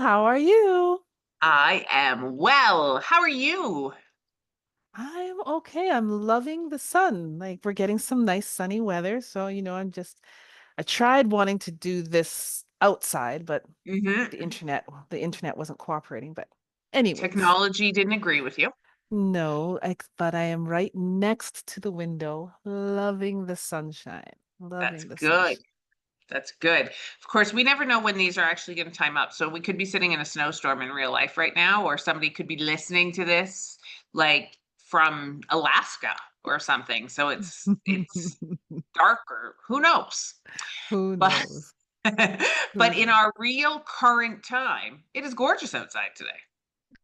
How are you? I am well. How are you? I'm okay. I'm loving the sun. Like we're getting some nice sunny weather. So, I tried wanting to do this outside, but hmm the internet wasn't cooperating. But anyways, Technology didn't agree with you. no, but I am right next to the window, loving the sunshine, That's loving the good. sunshine. That's good. Of course, we never know when these are actually going to time up. So we could be sitting in a snowstorm in real life right now, or somebody could be listening to this like from Alaska or something. So it's darker. Who knows? Who But knows? Who but in knows? our real current time, it is gorgeous outside today.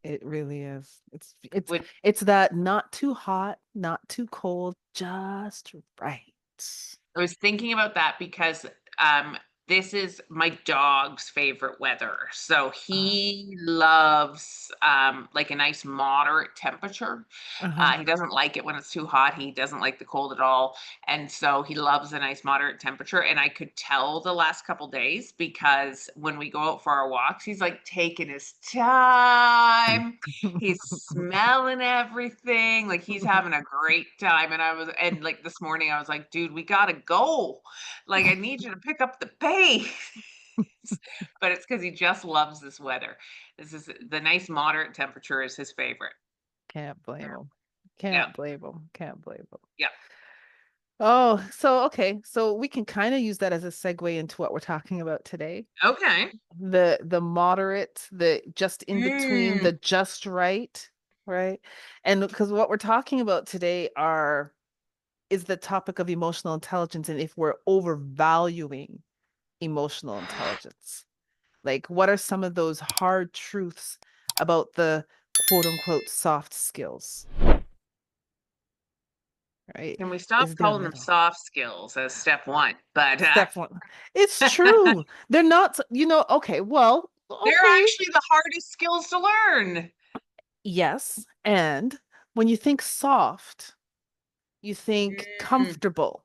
It really is. It's Would it's that not too hot, not too cold, just right. I was thinking about that because, um, this is my dog's favorite weather. So Uh, he loves, like a nice moderate temperature. uh-huh. He doesn't like it when it's too hot. He doesn't like the cold at all. And so he loves a nice moderate temperature. And I could tell the last couple days because when we go out for our walks, he's like taking his time. He's smelling everything, like, he's having a great time, and, like, this morning, I was like, "Dude, we gotta go. Like, I need you to pick up the pace." But it's because he just loves this weather. This is the nice moderate temperature is his favorite. Can't blame Yeah. him. Yeah. Can't blame him. Can't blame him. Yeah. Oh, so okay. So we can kind of use that as a segue into what we're talking about today. Okay. The moderate, the just in between, Mm. the just right, right? And because what we're talking about today are is the topic of emotional intelligence and if we're overvaluing emotional intelligence. Like, what are some of those hard truths about the quote unquote soft skills, right? Can we stop Is there calling them middle? soft skills as step 1? But, Step one. It's true. They're not, okay, well, they're okay. actually the hardest skills to learn. Yes. And when you think soft, you think Mm. comfortable.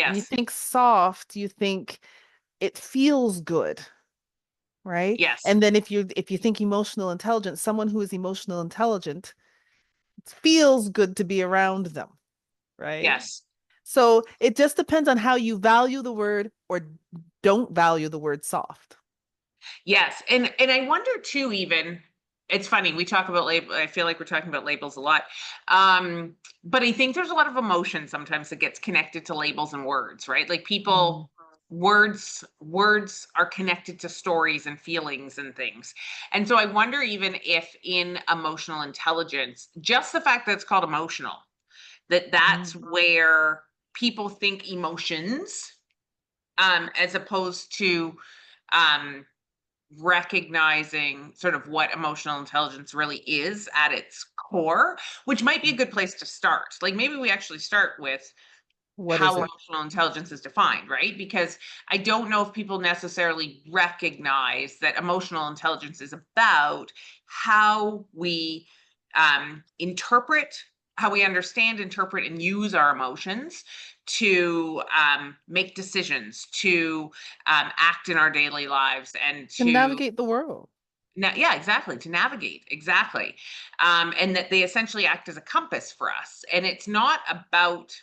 When you Yes. think soft, you think it feels good, right? Yes. And then if you think emotional intelligence, someone who is emotional intelligent, it feels good to be around them, right? Yes. So it just depends on how you value the word or don't value the word soft. Yes, and I wonder too even it's funny, we talk about label I feel like we're talking about labels a lot. But I think there's a lot of emotion sometimes that gets connected to labels and words, right? Like Mm, people words are connected to stories and feelings and things. And so I wonder even if in emotional intelligence, just the fact that it's called emotional, that's mm. where people think emotions as opposed to um recognizing sort of what emotional intelligence really is at its core, which might be a good place to start. Like maybe we actually start with What how is it? emotional intelligence is defined, right? Because I don't know if people necessarily recognize that emotional intelligence is about how we interpret, how we understand, interpret, and use our emotions to make decisions, to act in our daily lives, and To to navigate the world. yeah, exactly, to navigate, exactly. And that they essentially act as a compass for us. And it's not about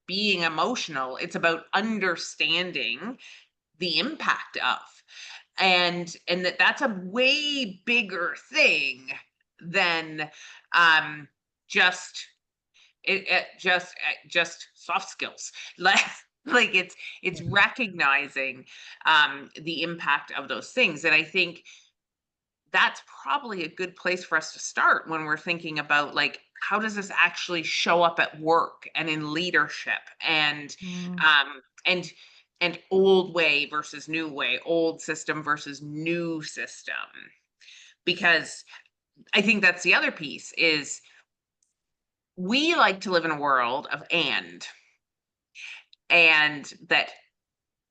being emotional, it's about understanding the impact of. And that's a way bigger thing than um just just soft skills. Like it's Mhm. recognizing the impact of those things. And I think that's probably a good place for us to start when we're thinking about like how does this actually show up at work and in leadership Mm. um and and old way versus new way, old system versus new system. Because I think that's the other piece is we like to live in a world of and that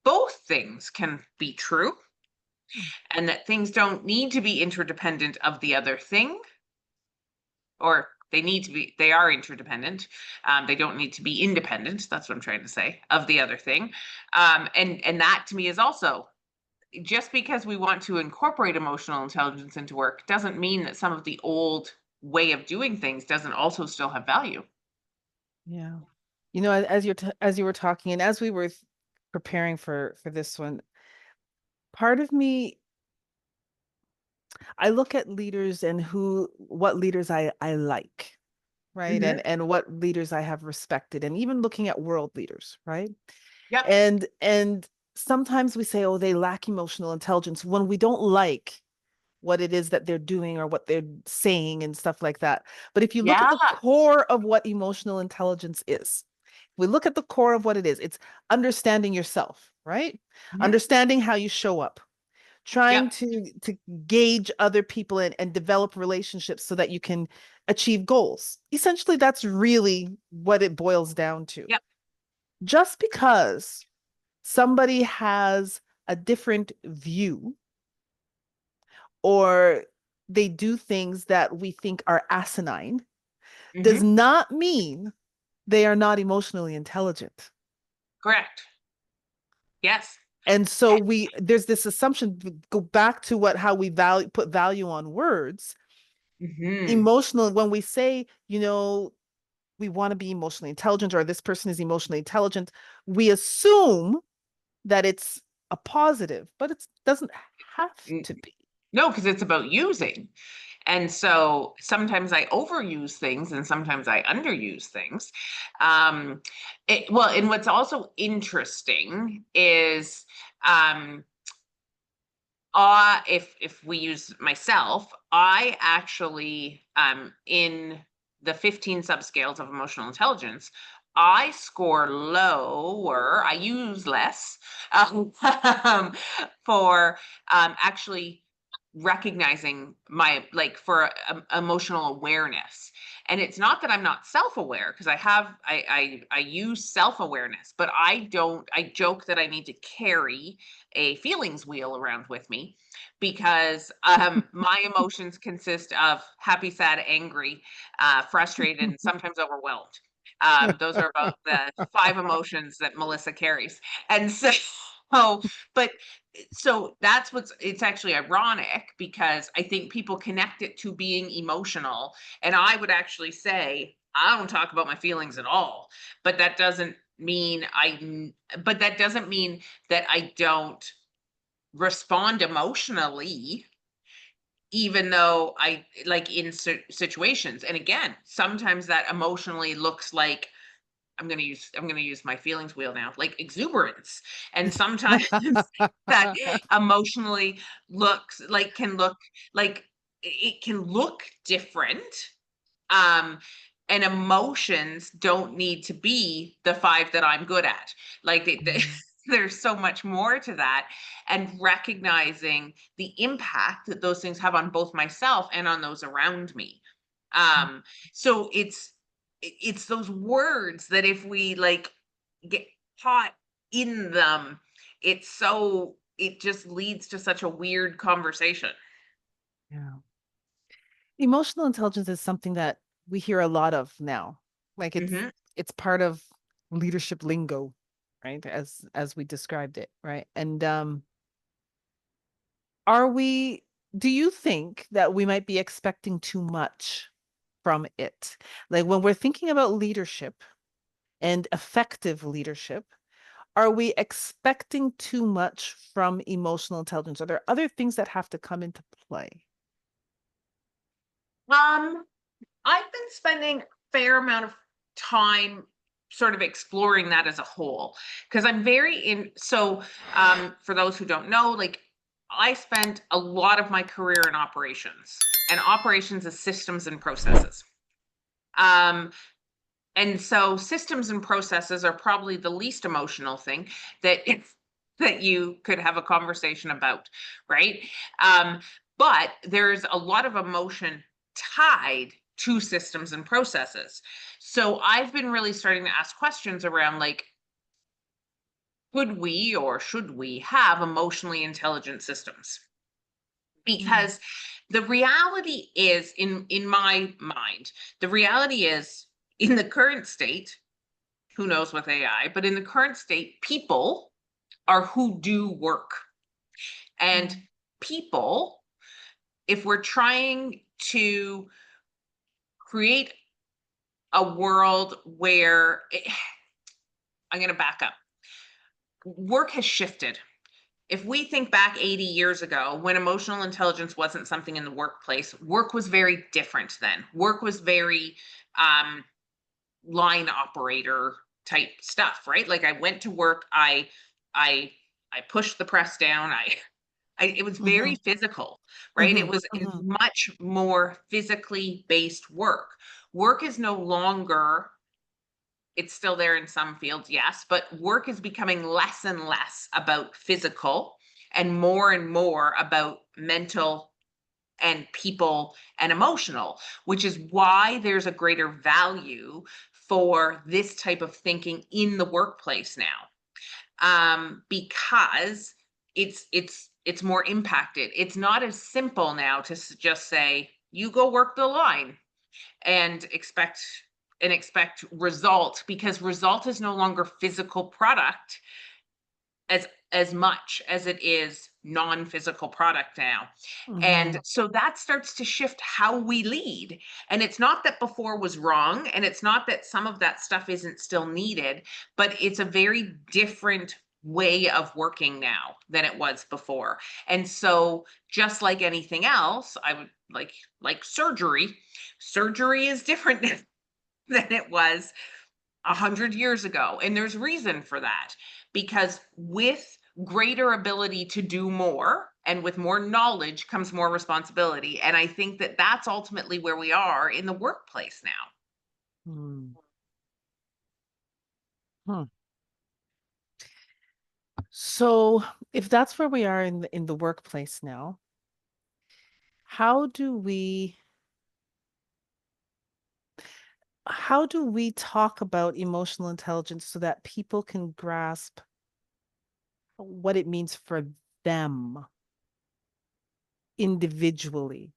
both things can be true and that things don't need to be interdependent of the other thing, or they are interdependent. They don't need to be independent. That's what I'm trying to say of the other thing. And that to me is also just because we want to incorporate emotional intelligence into work doesn't mean that some of the old way of doing things doesn't also still have value. Yeah. You know, as as you were talking and as we were preparing for this one, part of me, I look at leaders and what leaders I like, right? Mhm. And what leaders I have respected, and even looking at world leaders, right? Yep. And sometimes we say, oh, they lack emotional intelligence when we don't like what it is that they're doing or what they're saying and stuff like that. But if you look at Yeah. the core of what emotional intelligence is, we look at the core of what it is, it's understanding yourself, right? Mhm. Understanding how you show up, trying Yep. to gauge other people and develop relationships so that you can achieve goals. Essentially, that's really what it boils down to. Yep. Just because somebody has a different view or they do things that we think are asinine does Mhm. not mean they are not emotionally intelligent. Correct. Yes. And so there's this assumption, go back to what how we put value on words. Mhm. Emotional, when we say, we want to be emotionally intelligent or this person is emotionally intelligent, we assume that it's a positive, but it doesn't have N to be. No, because it's about using. And so sometimes I overuse things and sometimes I underuse things. Um, well, and what's also interesting is if we use myself, I actually in the 15 subscales of emotional intelligence, I score lower. I use less um, for actually recognizing my like for emotional awareness. And it's not that I'm not self-aware because I use self-awareness, but I joke that I need to carry a feelings wheel around with me because my emotions consist of happy, sad, angry, frustrated, and sometimes overwhelmed. Those are about the five emotions that Melissa carries. And so, but so that's it's actually ironic because I think people connect it to being emotional. And I would actually say, I don't talk about my feelings at all, but that doesn't mean but that doesn't mean that I don't respond emotionally, even though I like in situations. And again, sometimes that emotionally looks like I'm gonna use my feelings wheel now, like exuberance. And sometimes that emotionally can look like it can look different. Um, and emotions don't need to be the five that I'm good at. Like there's so much more to that, and recognizing the impact that those things have on both myself and on those around me. Um, so it's those words that if we like get caught in them, it just leads to such a weird conversation. Yeah. Emotional intelligence is something that we hear a lot of now. Like Hmm. it's part of leadership lingo, right? As we described it, right? And are we do you think that we might be expecting too much from it? Like when we're thinking about leadership and effective leadership, are we expecting too much from emotional intelligence? Are there other things that have to come into play? Um, I've been spending a fair amount of time sort of exploring that as a whole because I'm very in. So, for those who don't know, like I spent a lot of my career in operations, and operations is systems and processes. Um, and so systems and processes are probably the least emotional thing that that you could have a conversation about, right? Um, but there's a lot of emotion tied to systems and processes. So I've been really starting to ask questions around like, could we or should we have emotionally intelligent systems? Mm, Because the reality is in my mind, the reality is in the current state, who knows with AI, but in the current state, people are who do work. And Mm. people, if we're trying to create a world where I'm going to back up. Work has shifted. If we think back 80 years ago, when emotional intelligence wasn't something in the workplace, work was very different then. Work was very um, line operator type stuff, right? Like I went to work, I I pushed the press down, I it was very Mhm, physical, right? mhm, It was mhm, much more physically based work. Work is no longer, it's still there in some fields, yes, but work is becoming less and less about physical and more about mental and people and emotional, which is why there's a greater value for this type of thinking in the workplace now. Because it's more impacted. It's not as simple now to just say you go work the line and expect result, because result is no longer physical product as much as it is non-physical product now. And mhm, so that starts to shift how we lead. And it's not that before was wrong, and it's not that some of that stuff isn't still needed, but it's a very different way of working now than it was before. And so just like anything else, I would like surgery is different than it was 100 years ago. And there's reason for that, because with greater ability to do more and with more knowledge comes more responsibility. And I think that that's ultimately where we are in the workplace now. mm, hmm. So, if that's where we are in the workplace now, how do we how do we talk about emotional intelligence so that people can grasp what it means for them individually,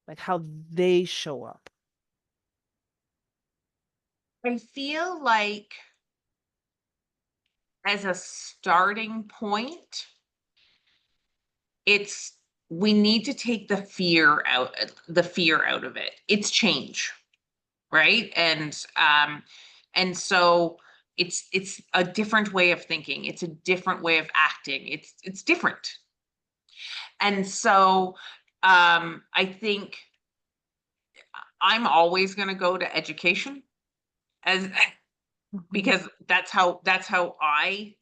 like how they show up? I feel like as a starting point, it's we need to take the fear out of it. It's change, right? And so it's a different way of thinking, it's a different way of acting, it's different. And so I think I'm always going to go to education as Mhm, because that's how I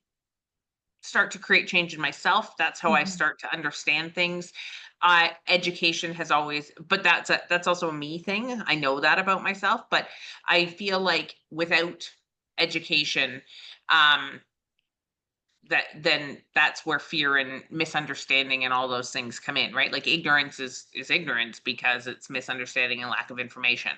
start to create change in myself. That's how I mhm. start to understand things. Education has always, but that's also a me thing. I know that about myself, but I feel like without education, um, that then that's where fear and misunderstanding and all those things come in, right? Like ignorance is ignorance because it's misunderstanding and lack of information.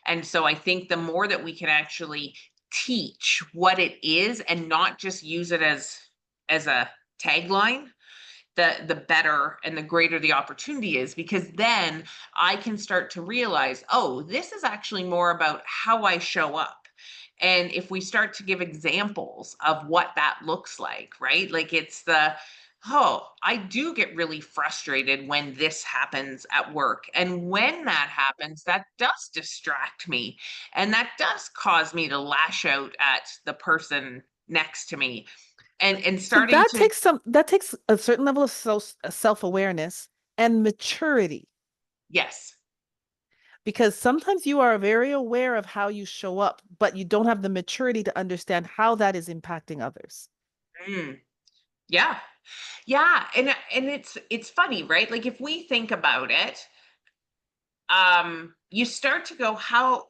And so I think the more that we can actually teach what it is and not just use it as a tagline, the better and the greater the opportunity is, because then I can start to realize, oh, this is actually more about how I show up. And if we start to give examples of what that looks like, right? Like it's the, oh, I do get really frustrated when this happens at work. And when that happens, that does distract me. And that does cause me to lash out at the person next to me. And So starting to, that takes a certain level of self-awareness and maturity, yes. because sometimes you are very aware of how you show up, but you don't have the maturity to understand how that is impacting others. Mm, yeah. Yeah, and it's funny, right? Like if we think about it, you start to go, how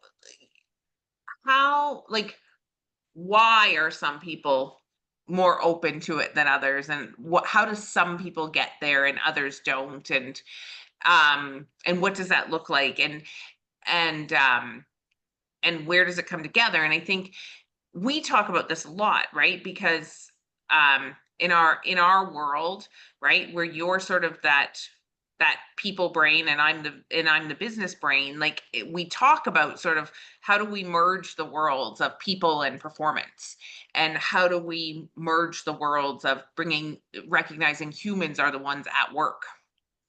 like why are some people more open to it than others, and what how does some people get there and others don't, and what does that look like, and and where does it come together? And I think we talk about this a lot, right? Because in our world, right, where you're sort of that that people brain and I'm the business brain, like we talk about sort of how do we merge the worlds of people and performance, and how do we merge the worlds of bringing recognizing humans are the ones at work.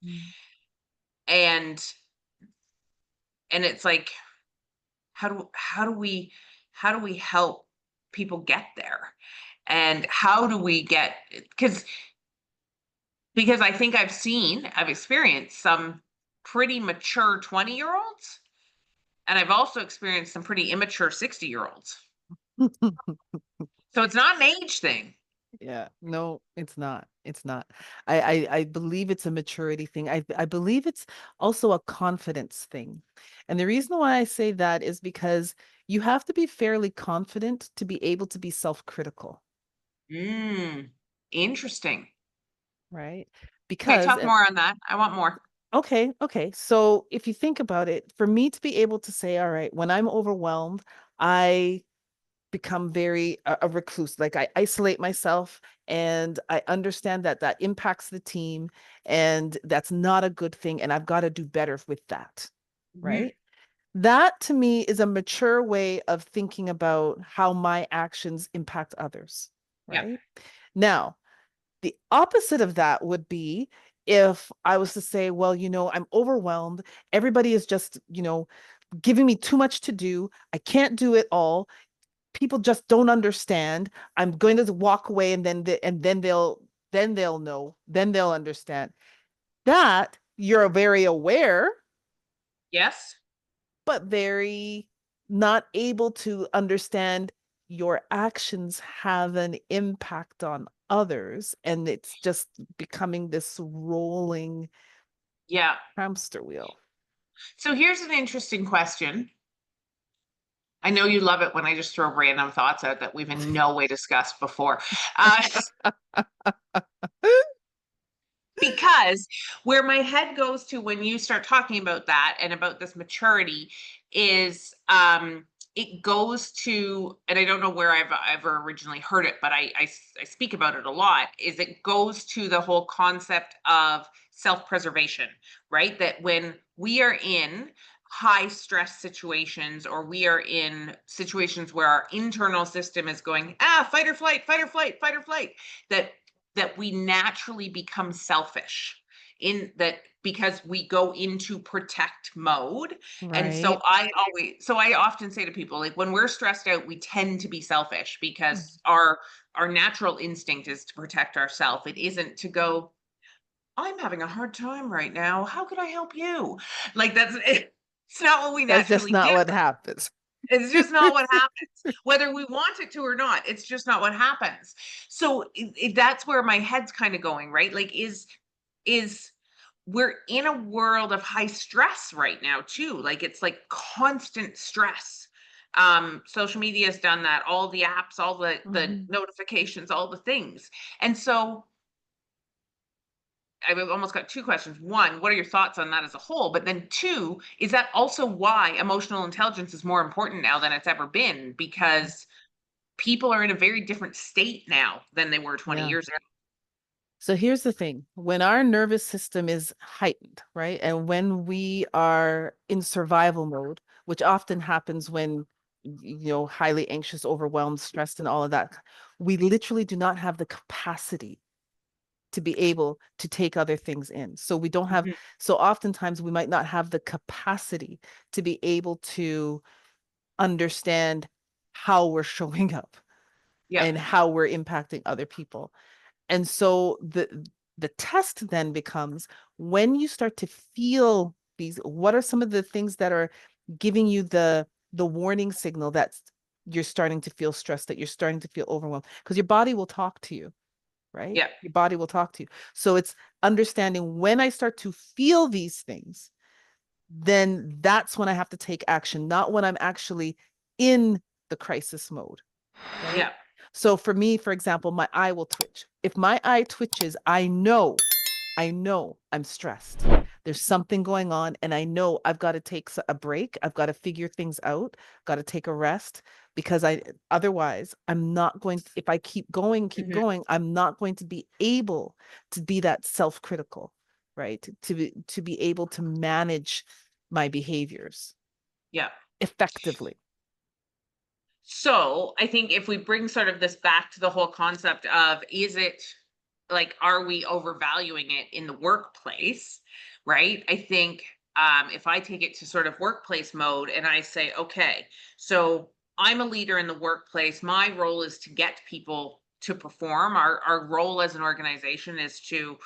Mm. and and it's like how do we help people get there, and how do we get, because I think I've experienced some pretty mature 20-year-olds, and I've also experienced some pretty immature 60-year-olds. So it's not an age thing. Yeah, no, it's not. It's not. I believe it's a maturity thing. I believe it's also a confidence thing. And the reason why I say that is because you have to be fairly confident to be able to be self-critical, Mm, interesting. right? Okay, Because talk more on that. I want more. okay, okay. So if you think about it, for me to be able to say, all right, when I'm overwhelmed, I become very a recluse. Like I isolate myself, and I understand that that impacts the team, and that's not a good thing. And I've got to do better with that. Mhm. Right. That to me is a mature way of thinking about how my actions impact others. Yeah. Right. Now, the opposite of that would be if I was to say, well, I'm overwhelmed. Everybody is just, giving me too much to do. I can't do it all. People just don't understand. I'm going to walk away, and then they'll know. Then they'll understand. That you're very aware, Yes. but very not able to understand your actions have an impact on others, and it's just becoming this rolling Yeah. hamster wheel. So here's an interesting question. I know you love it when I just throw random thoughts out that we've in no way discussed before. Uh, because where my head goes to when you start talking about that and about this maturity is, it goes to, and I don't know where I've ever originally heard it, but I speak about it a lot, is it goes to the whole concept of self-preservation, right? That when we are in high stress situations, or we are in situations where our internal system is going, fight or flight, fight or flight, fight or flight, that we naturally become selfish in that, because we go into protect mode. And Right. so I often say to people, like, when we're stressed out, we tend to be selfish Mm. because our natural instinct is to protect ourselves. It isn't to go, I'm having a hard time right now, how could I help you? Like, it's not what we That's just naturally do. not what happens. It's just not what happens, whether we want it to or not. It's just not what happens. So that's where my head's kind of going, right? Like, is we're in a world of high stress right now too. Like, it's like constant stress. Social media has done that. All the apps, all the Mhm. notifications, all the things, and so I've almost got two questions. One, what are your thoughts on that as a whole? But then two, is that also why emotional intelligence is more important now than it's ever been? Because people are in a very different state now than they were 20 Yeah. years ago. So here's the thing, when our nervous system is heightened, right? And when we are in survival mode, which often happens when, highly anxious, overwhelmed, stressed, and all of that, we literally do not have the capacity to be able to take other things in. So we don't have, Mhm. so oftentimes we might not have the capacity to be able to understand how we're showing up Yeah. and how we're impacting other people. And so the test then becomes, when you start to feel these, what are some of the things that are giving you the warning signal that you're starting to feel stressed, that you're starting to feel overwhelmed? Because your body will talk to you, right? Yeah. Your body will talk to you. So it's understanding, when I start to feel these things, then that's when I have to take action, not when I'm actually in the crisis mode, right? Yeah. So for me, for example, my eye will twitch. If my eye twitches, I know I'm stressed. There's something going on, and I know I've got to take a break. I've got to figure things out, got to take a rest, because otherwise I'm not going to, if I keep Mhm. going, I'm not going to be able to be that self-critical. right? To be able to manage my behaviors Yeah. effectively. So I think if we bring sort of this back to the whole concept of, is it like, are we overvaluing it in the workplace? Right. I think if I take it to sort of workplace mode and I say, okay, so I'm a leader in the workplace. My role is to get people to perform. Our role as an organization is to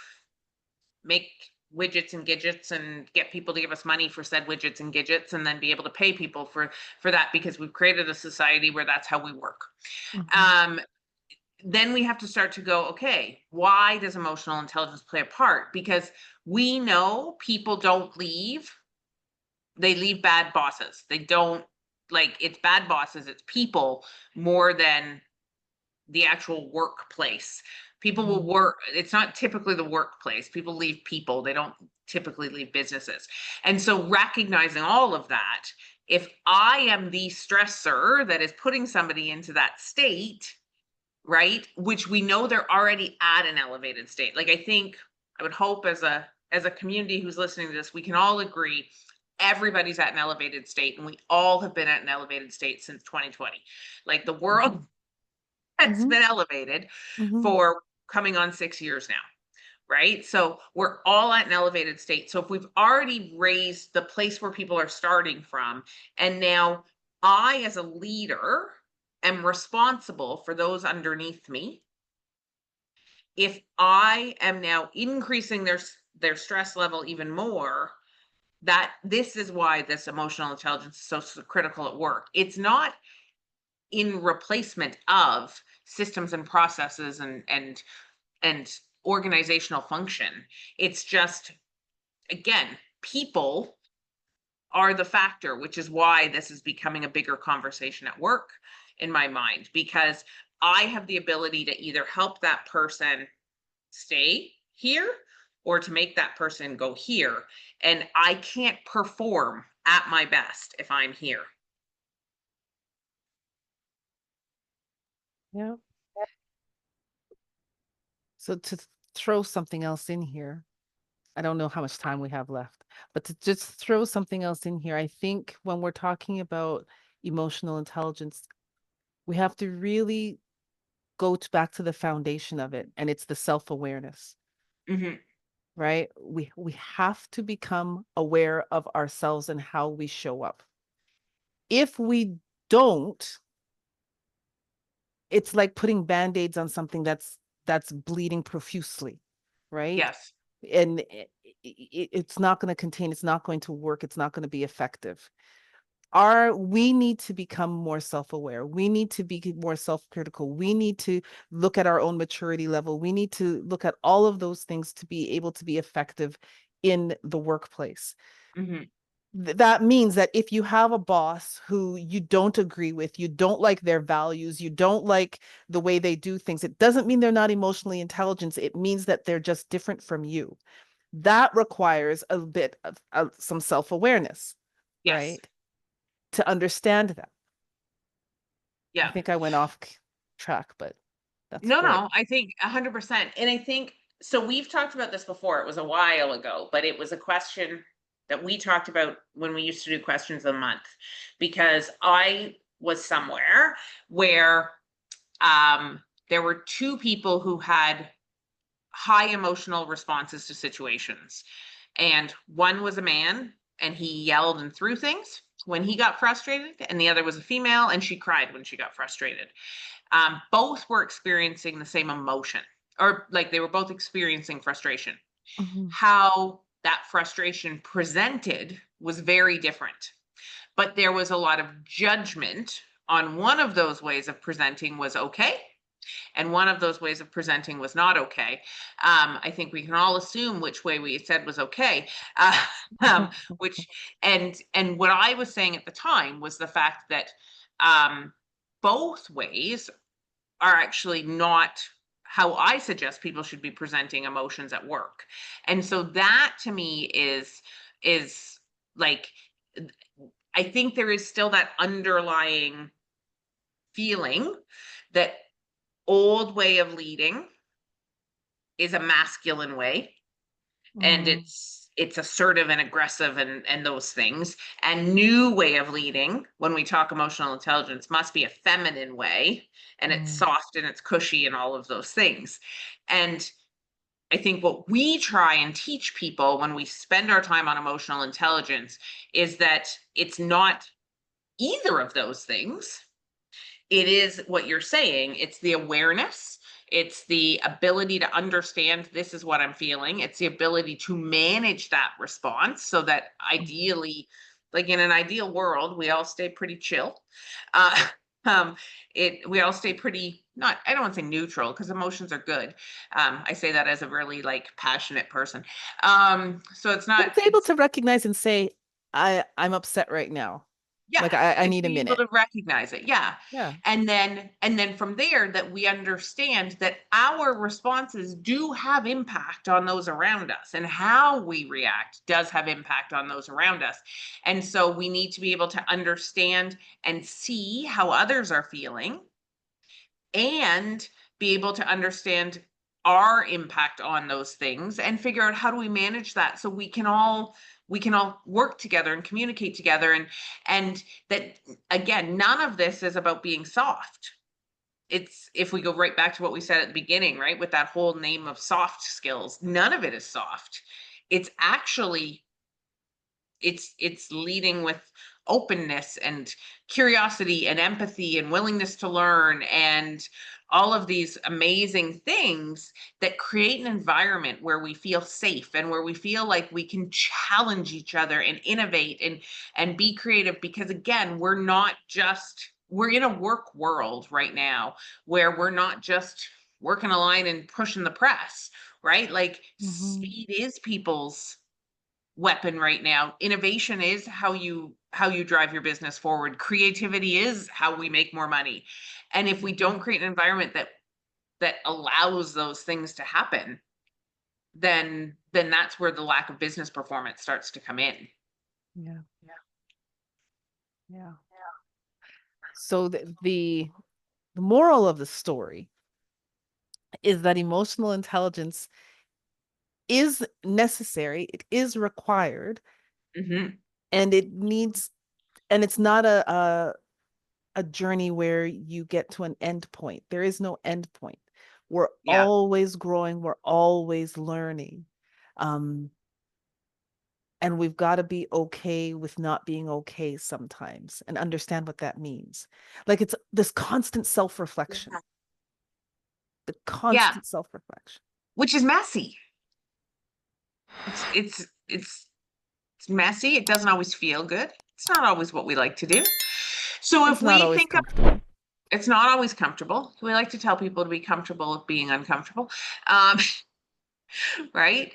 make widgets and gadgets and get people to give us money for said widgets and gadgets, and then be able to pay people for that, because we've created a society where that's how we work. Mhm. um then we have to start to go, okay, why does emotional intelligence play a part? Because we know people don't leave, they leave bad bosses. They don't, like, it's bad bosses, it's people more than the actual workplace. People will Mhm. work, it's not typically the workplace. People leave people, they don't typically leave businesses. And so recognizing all of that, if I am the stressor that is putting somebody into that state, right? Which we know they're already at an elevated state. Like, I think, I would hope as a community who's listening to this, we can all agree everybody's at an elevated state, and we all have been at an elevated state since 2020. Like, the world Mhm. has Mhm. been elevated Mhm. for coming on 6 years now, right? So we're all at an elevated state. So if we've already raised the place where people are starting from, and now I, as a leader, am responsible for those underneath me, if I am now increasing their stress level even more, that this is why this emotional intelligence is so critical at work. It's not in replacement of systems and processes and organizational function. It's just, again, people are the factor, which is why this is becoming a bigger conversation at work in my mind, because I have the ability to either help that person stay here or to make that person go here. And I can't perform at my best if I'm here. Yeah. So to throw something else in here, I don't know how much time we have left, but to just throw something else in here, I think when we're talking about emotional intelligence, we have to really back to the foundation of it, and it's the self-awareness, Hmm. right? We have to become aware of ourselves and how we show up. If we don't, it's like putting band-aids on something that's bleeding profusely, right? Yes. And it's not going to contain, it's not going to work, it's not going to be effective. We need to become more self-aware. We need to be more self-critical. We need to look at our own maturity level. We need to look at all of those things to be able to be effective in the workplace. Hmm. That means that if you have a boss who you don't agree with, you don't like their values, you don't like the way they do things, it doesn't mean they're not emotionally intelligent. It means that they're just different from you. That requires a bit of some self-awareness, Yes. right? To understand that. I Yeah. think I went off track, but that's No, great. no, I think 100%. And I think, so we've talked about this before. It was a while ago, but it was a question that we talked about when we used to do questions of the month, because I was somewhere where there were two people who had high emotional responses to situations. And one was a man, and he yelled and threw things when he got frustrated, and the other was a female, and she cried when she got frustrated. Both were experiencing the same emotion, or like they were both experiencing frustration. Mhm. How that frustration presented was very different, but there was a lot of judgment on one of those ways of presenting was okay, and one of those ways of presenting was not okay. I think we can all assume which way we said was okay. Uh, um, which and what I was saying at the time was the fact that both ways are actually not how I suggest people should be presenting emotions at work. And so that to me is like, I think there is still that underlying feeling that old way of leading is a masculine way, and Mm, it's assertive and aggressive and those things. And new way of leading, when we talk emotional intelligence, must be a feminine way, and it's mm, soft and it's cushy and all of those things. And I think what we try and teach people when we spend our time on emotional intelligence is that it's not either of those things. It is what you're saying. It's the awareness. It's the ability to understand this is what I'm feeling. It's the ability to manage that response so that mhm. ideally, like in an ideal world, we all stay pretty chill. Uh, um, we all stay pretty not. I don't want to say neutral because emotions are good. I say that as a really like passionate person. So it's But not. it's able It's to recognize and say, I'm upset right now. Yeah, Like I it's need a being able minute. to recognize it, yeah, Yeah. and then from there that we understand that our responses do have impact on those around us, and how we react does have impact on those around us, and so we need to be able to understand and see how others are feeling, and be able to understand our impact on those things and figure out how do we manage that so we can all work together and communicate together, and that again, none of this is about being soft. It's if we go right back to what we said at the beginning, right, with that whole name of soft skills, none of it is soft. It's actually it's leading with openness and curiosity and empathy and willingness to learn and all of these amazing things that create an environment where we feel safe and where we feel like we can challenge each other and innovate and be creative, because again, we're in a work world right now where we're not just working a line and pushing the press, right? Like Hmm. speed is people's weapon right now. Innovation is how you drive your business forward. Creativity is how we make more money. And if we don't create an environment that allows those things to happen, then that's where the lack of business performance starts to come in. Yeah. Yeah. So the moral of the story is that emotional intelligence is necessary, it is required, Hmm. and it needs, and it's not a journey where you get to an end point. There is no end point. We're Yeah. always growing, we're always learning. Um, and we've got to be okay with not being okay sometimes and understand what that means. Like it's this constant self-reflection, the Yeah. constant self-reflection. Which is messy. It's messy. It doesn't always feel good. It's not always what we like to do. So It's if not we always think of comfortable. it's not always comfortable. We like to tell people to be comfortable with being uncomfortable. Um, right?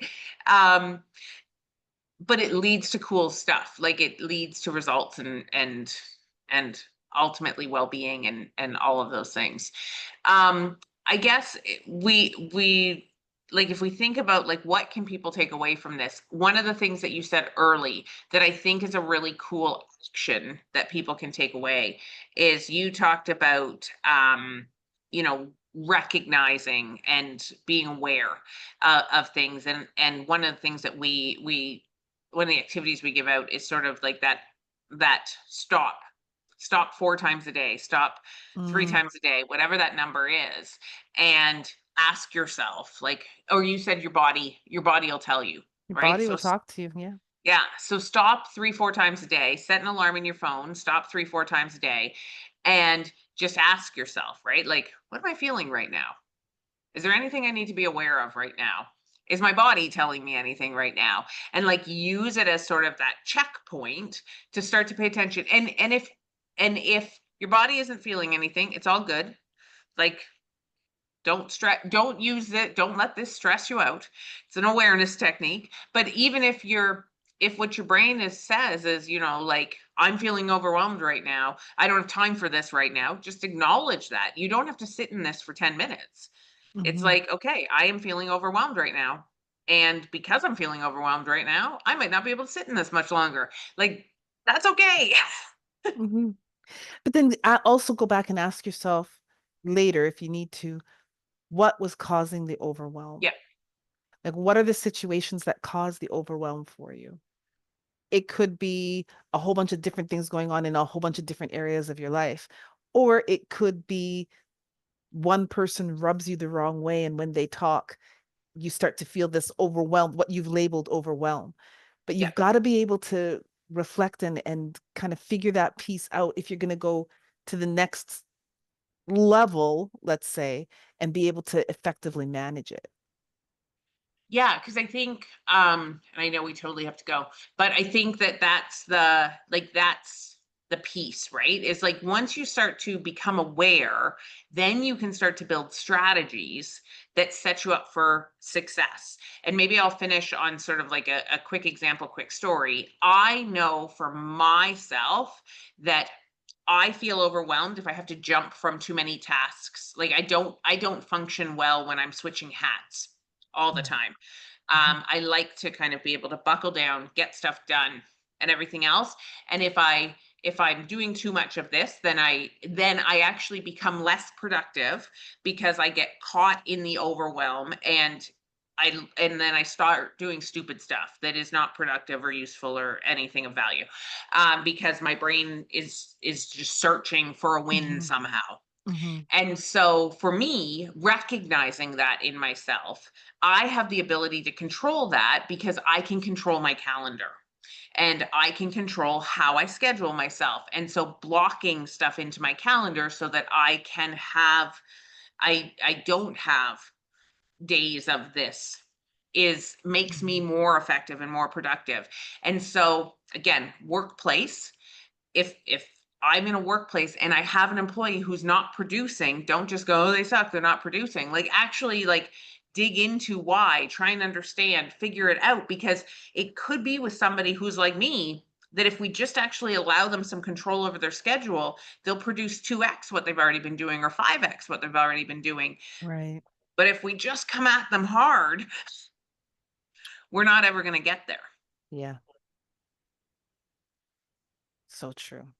Um, but it leads to cool stuff. Like it leads to results and ultimately well-being and all of those things. I guess we like if we think about like what can people take away from this, one of the things that you said early that I think is a really cool action that people can take away is you talked about recognizing and being aware of things, and one of the things that we one of the activities we give out is sort of like that stop 4 times a day, stop three Mm, times a day, whatever that number is, and ask yourself, like, or you said your body will tell you, your right? body So will talk to you. Yeah. yeah, so stop 3 4 times a day, set an alarm in your phone, stop 3 4 times a day, and just ask yourself, right, like, what am I feeling right now? Is there anything I need to be aware of right now? Is my body telling me anything right now? And like use it as sort of that checkpoint to start to pay attention. And if your body isn't feeling anything, it's all good. Like don't stress, don't use it, don't let this stress you out. It's an awareness technique. But even if what your brain says is, like, I'm feeling overwhelmed right now, I don't have time for this right now, just acknowledge that. You don't have to sit in this for 10 minutes. It's Hmm. like, okay, I am feeling overwhelmed right now. And because I'm feeling overwhelmed right now, I might not be able to sit in this much longer. Like, that's okay. Hmm. But then also go back and ask yourself later if you need to, what was causing the overwhelm? Yeah. Like, what are the situations that cause the overwhelm for you? It could be a whole bunch of different things going on in a whole bunch of different areas of your life, or it could be one person rubs you the wrong way, and when they talk, you start to feel this overwhelmed, what you've labeled overwhelm. But Yeah. you've got to be able to reflect and kind of figure that piece out if you're going to go to the next level, let's say, and be able to effectively manage it. Yeah, because I think, and I know we totally have to go, but I think that that's the piece, right? Is like once you start to become aware, then you can start to build strategies that set you up for success. And maybe I'll finish on sort of like a quick example, quick story. I know for myself that I feel overwhelmed if I have to jump from too many tasks. Like I don't function well when I'm switching hats all the time. Mhm. I like to kind of be able to buckle down, get stuff done, and everything else. And if I'm doing too much of this, then I actually become less productive because I get caught in the overwhelm and then I start doing stupid stuff that is not productive or useful or anything of value, because my brain is just searching for a win Mhm. somehow. Mhm. And so for me, recognizing that in myself, I have the ability to control that because I can control my calendar and I can control how I schedule myself. And so blocking stuff into my calendar so that I don't have days of this is makes me Mhm. more effective and more productive. And so again, workplace, if I'm in a workplace and I have an employee who's not producing, don't just go, oh, they suck, they're not producing. Like actually like dig into why, try and understand, figure it out, because it could be with somebody who's like me that if we just actually allow them some control over their schedule, they'll produce 2x what they've already been doing or 5x what they've already been doing. Right. But if we just come at them hard, we're not ever going to get there. Yeah. So true.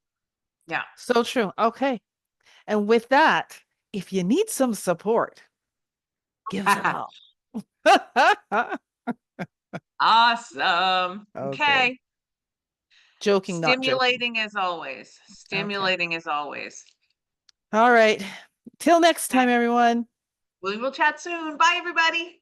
Yeah. So true. Okay. And with that, if you need some support, give us a call. Awesome. Okay. Okay. Joking, not joking. Stimulating as always. Okay. Stimulating as always. All right. Till next time, everyone. We will chat soon. Bye, everybody.